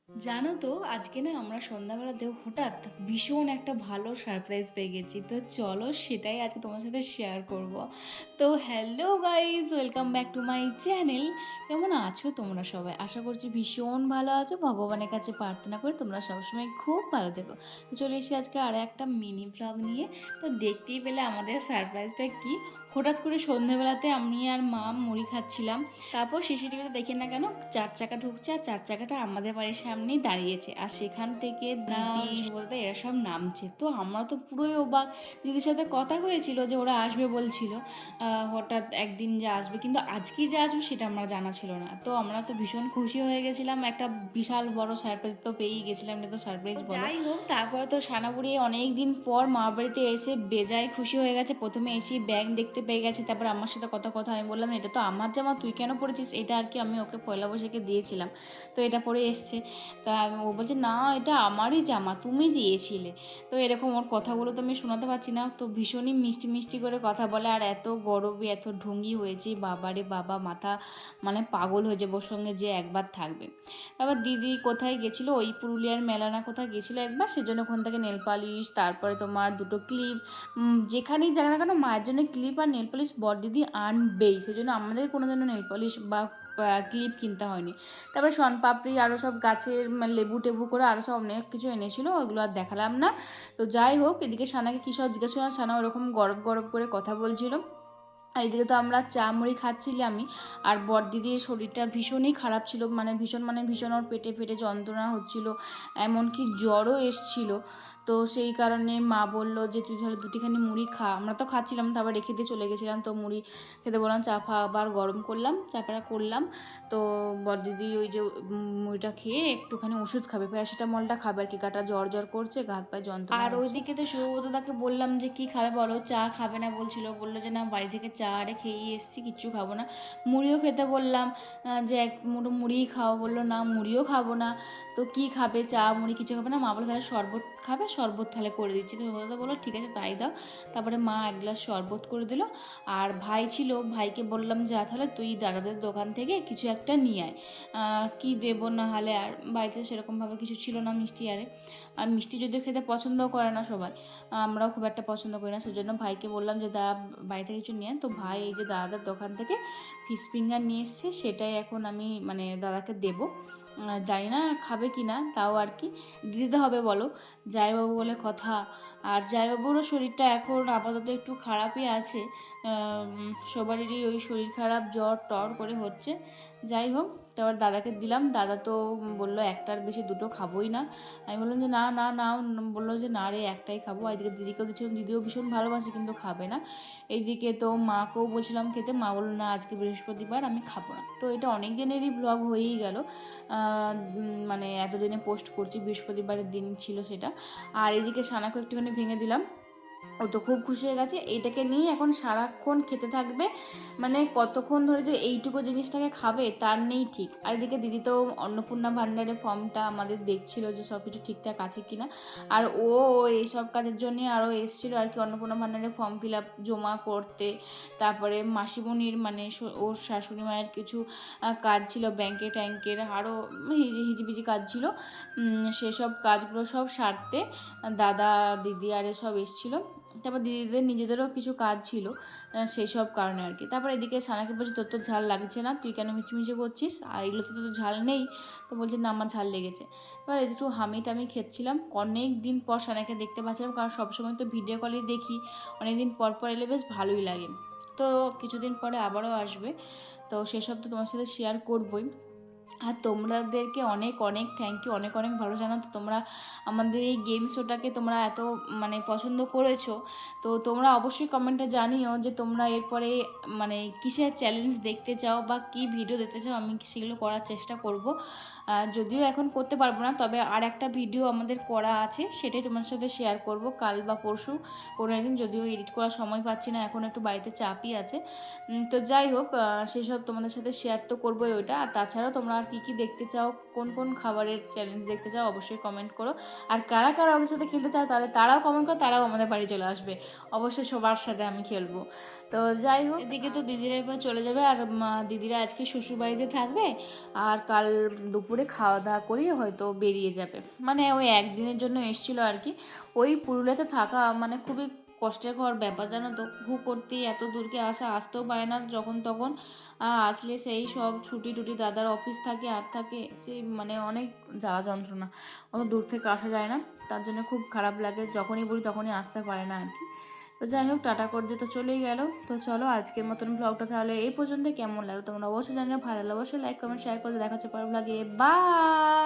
জানো তো আজকে না আমরা সন্ধ্যাবেলাতে হঠাৎ ভীষণ একটা ভালো সারপ্রাইজ পেয়ে গেছি। তো চলো সেটাই আজকে তোমার সাথে শেয়ার করব। তো hello guys, welcome back to my channel. কেমন আছো তোমরা সবাই? আশা করছি ভীষণ ভালো আছো। ভগবানের কাছে প্রার্থনা করি তোমরা সবসময় খুব ভালো থেকো। তো চলে এসেছি আজকে আর একটা মিনি ভ্লগ নিয়ে। তো দেখতেই পেলে আমাদের সারপ্রাইজটা কি। হঠাৎ করে সন্ধ্যেবেলাতে আমি আর মা মুড়ি খাচ্ছিলাম, তারপর সিসিটিভিতে দেখে না কেন চার চাকা ঢুকছে, আর চার চাকাটা আমাদের বাড়ির সামনেই দাঁড়িয়েছে, আর সেখান থেকে দিদি বলতে এরা সব নামছে। তো আমরা তো পুরোই অবাক। দিদির সাথে কথা হয়েছিল যে ওরা আসবে বলছিল হঠাৎ একদিন যে আসবে, কিন্তু আজকেই যে আসবে সেটা আমরা জানা ছিল না। তো আমরা তো ভীষণ খুশি হয়ে গেছিলাম, একটা বিশাল বড় সারপ্রাইজ তো পেয়েই গেছিলাম। এটা তো সারপ্রাইজ বলো। যাই হোক, তারপরে তো সানাবুড়ি অনেক দিন পর মা বাড়িতে এসে বেজায় খুশি হয়ে গেছে। প্রথমে এসে ব্যাগ দেখতে পেয়ে গেছে, তারপর আমার সাথে কথা আমি বললাম এটা তো আমার জামা, তুই কেন পরেছিস এটা? আর কি আমি ওকে পয়লা বৈশাখে দিয়েছিলাম, তো এটা পরে এসছে। তা ও বলছে না এটা আমারই জামা, তুমি দিয়েছিলে। তো এরকম ওর কথাগুলো তো আমি শোনাতে পারছি না। তো ভীষণই মিষ্টি মিষ্টি করে কথা বলে, আর এত গরবে এত ঢুঙ্গি হয়েছে, বাবারে বাবা, মাথা মানে পাগল হয়ে যাবে ওর সঙ্গে যে একবার থাকবে। তারপর দিদি কোথায় গেছিলো, ওই পুরুলিয়ার মেলা না কোথায় গেছিলো একবার, সেজন্য ওখান থেকে নেল পালিশ, তারপরে তোমার দুটো ক্লিপ, যেখানেই যাক না কেন মায়ের জন্য ক্লিপ আর নেল পালিশ বড় দিদি আনবেই, সেজন্য আমাদের কোনো জন্য নেল পালিশ বা ক্লিপ কিনতে হয়নি। তারপরে শনপাপড়ি আরও সব গাছের লেবু টেবু করে আরও সব অনেক কিছু এনেছিল, ওইগুলো আর দেখালাম না। তো যাই হোক, এদিকে সানাকে কী সব জিজ্ঞাসা করলাম, সানা ওরকম গরব গরব করে কথা বলছিল। আর এদিকে তো আমরা চা মুড়ি খাচ্ছিলাম আমি। আর বড়দিদির শরীরটা ভীষণই খারাপ ছিল, ভীষণ ওর পেটে পেটে যন্ত্রণা হচ্ছিল, এমনকি জ্বরও এসছিল। তো সেই কারণে মা বললো যে তুই তাহলে দুটিখানি মুড়ি খা। আমরা তো খাচ্ছিলাম, তারপর রেখে দিয়ে চলে গেছিলাম। তো মুড়ি খেতে বললাম, চা ফা আবার গরম করলাম, চাপাটা করলাম। তো বড়দিদি ওই যে মুড়িটা খেয়ে একটুখানি ওষুধ খাবে, প্যারাসিটামলটা খাবে আর কি, গাটা জ্বর জ্বর করছে, গা হাত পায়ে যন্ত্রণা। আর ওইদিকে তো শুভব্রতদাকে বললাম যে কি খাবে বলো, চা খাবে না বলছিল, বললো যে না বাড়ি থেকে চা আরে খেয়েই এসেছি, কিচ্ছু খাবো না। মুড়িও খেতে বললাম যে এক মুঠো মুড়িই খাও, বললো না মুড়িও খাবো না। তো কি খাবে, চা মুড়ি কিছু খাবে না। মা বলে তাহলে শরবত খাবে, শরবত তাহলে করে দিচ্ছি। তো দাদা বললো ঠিক আছে তাই দাও। তারপরে মা এক গ্লাস শরবত করে দিল। আর ভাই ছিল, ভাইকে বললাম যা তাহলে তুই দাদাদের দোকান থেকে কিছু একটা নিয়ে আয়। কি দেবো না হলে, আর বাড়িতে সেরকমভাবে কিছু ছিল না মিষ্টি আরে। আর মিষ্টি যদিও খেতে পছন্দ করে না সবাই, আমরাও খুব একটা পছন্দ করি না, সেজন্য ভাইকে বললাম যে দাদা বাড়ি থেকে কিছু নিয়ে। তো ভাই এই যে দাদাদের দোকান থেকে ফিশ ফিঙ্গার নিয়ে এসছে, সেটাই এখন আমি মানে দাদাকে দেবো। জানি না খাবে কি না, তাও আর কি দিতে হবে বলো, জামাইবাবু বলে কথা। আর জামাইবাবুরও শরীরটা এখন আপাতত একটু খারাপই আছে, সবারই ওই শরীর খারাপ জ্বর টর করে হচ্ছে। যাই হোক, তারপর দাদাকে দিলাম। দাদা তো বললো একটার বেশি দুটো খাবোই না। আমি বললাম যে না না না, বললো যে না রে একটাই খাবো। এদিকে দিদিকেও দিচ্ছিলাম, দিদিও ভীষণ ভালোবাসে কিন্তু খাবে না। এইদিকে তো মাকেও বলছিলাম খেতে, মা বললো না আজকে বৃহস্পতিবার আমি খাবো না। তো এটা অনেক দিনেরই ব্লগ হয়েই গেল, মানে এতদিনে পোস্ট করছি, বৃহস্পতিবারের দিন ছিল সেটা। আর এদিকে সানাকে একটুখানি ভেঙে দিলাম, ও তো খুব খুশি হয়ে গেছে। এইটাকে নিয়ে এখন সারাক্ষণ খেতে থাকবে, মানে কতক্ষণ ধরে যে এইটুকু জিনিসটাকে খাবে তার নেই ঠিক। আর এদিকে দিদি তো অন্নপূর্ণা ভাণ্ডারের ফর্মটা আমাদের দেখছিল যে সব কিছু ঠিকঠাক আছে কিনা। আর ও এইসব কাজের জন্যে আরও এসেছিলো আর কি, অন্নপূর্ণা ভাণ্ডারের ফর্ম ফিল আপ জমা করতে। তারপরে মাসিমণির মানে ওর শাশুড়ি মায়ের কিছু কাজ ছিল ব্যাংকে ট্যাঙ্কের, আরও হিজিবিজি কাজ ছিল, সেসব কাজগুলো সব সারতে দাদা দিদি আর এসব এসেছিলো। তারপর দিদিদের নিজেদেরও কিছু কাজ ছিল, সেই সব কারণে আর কি। তারপর এদিকে সানাকে বলছি তোর তো ঝাল লাগছে না, তুই কেন মিছিমিছি করছিস, আর এগুলোতে তো ঝাল নেই। তো বলছে না আমার ঝাল লেগেছে। এবার একটু হামি টামি খেচ্ছিলাম, অনেক দিন পর সানাকে দেখতে পাচ্ছিলাম, কারণ সবসময় তো ভিডিও কলেই দেখি, অনেক দিন পর পর এলে বেশ ভালোই লাগে। তো কিছুদিন পরে আবারও আসবে, তো সেসব তো তোমার সাথে শেয়ার করবই। আর তোমাদেরকে অনেক অনেক থ্যাংক ইউ, অনেক অনেক ভালো জানো তো তোমরা আমাদের এই গেম শোটাকে তোমরা এত মানে পছন্দ করেছো। তো তোমরা অবশ্যই কমেন্টে জানিও যে তোমরা এরপরে মানে কিসের চ্যালেঞ্জ দেখতে চাও বা কী ভিডিও দেখতে চাও, আমি সেগুলো করার চেষ্টা করব। যদিও এখন করতে পারবো না, তবে আর একটা ভিডিও আমাদের করা আছে, সেটাই তোমার সাথে শেয়ার করব কাল বা পরশু কোনো একদিন, যদিও এডিট করার সময় পাচ্ছি না, এখন একটু বাড়িতে চাপই আছে। তো যাই হোক, সেসব তোমাদের সাথে শেয়ার তো করবোই ওইটা। আর তাছাড়াও তোমরা আর কী কী দেখতে চাও, কোন কোন খাবারের চ্যালেঞ্জ দেখতে চাও অবশ্যই কমেন্ট করো। আর কারা কারা আমাদের সাথে খেলতে চাও তাহলে তারাও কমেন্ট করো, তারাও আমাদের বাড়ি চলে আসবে, অবশ্যই সবার সাথে আমি খেলবো। তো যাই হোক, এদিকে তো দিদিরা এবার চলে যাবে, আর দিদিরা আজকে শ্বশুরবাড়িতে থাকবে, আর কাল দুপুরে খাওয়া দাওয়া করিয়ে হয়তো বেরিয়ে যাবে। মানে ওই একদিনের জন্য এসেছিলো আর কি। ওই পুরুলিয়াতে থাকা মানে খুবই কষ্টকর ব্যাপার, জানো তো। হু করতেই এত দূরকে আসতেও পারে না যখন তখন। আসলে সেই সব ছুটি টুটি, দাদার অফিস থাকে আর থাকে, সেই মানে অনেক জ্বালা যন্ত্রণা, অত দূর থেকে আসা যায় না। তার জন্য খুব খারাপ লাগে, যখনই বলি তখনই আসতে পারে না আর কি। তো যাই হোক, টাটা করে দিয়ে তো চলেই গেল। তো চলো আজকের মতন ব্লগটা তাহলে এই পর্যন্ত। কেমন লাগলো তোমরা অবশ্যই জানিও, ভালো লাগলে অবশ্যই লাইক কমেন্ট শেয়ার করে দেখা হচ্ছে পরের ব্লগে। বাই।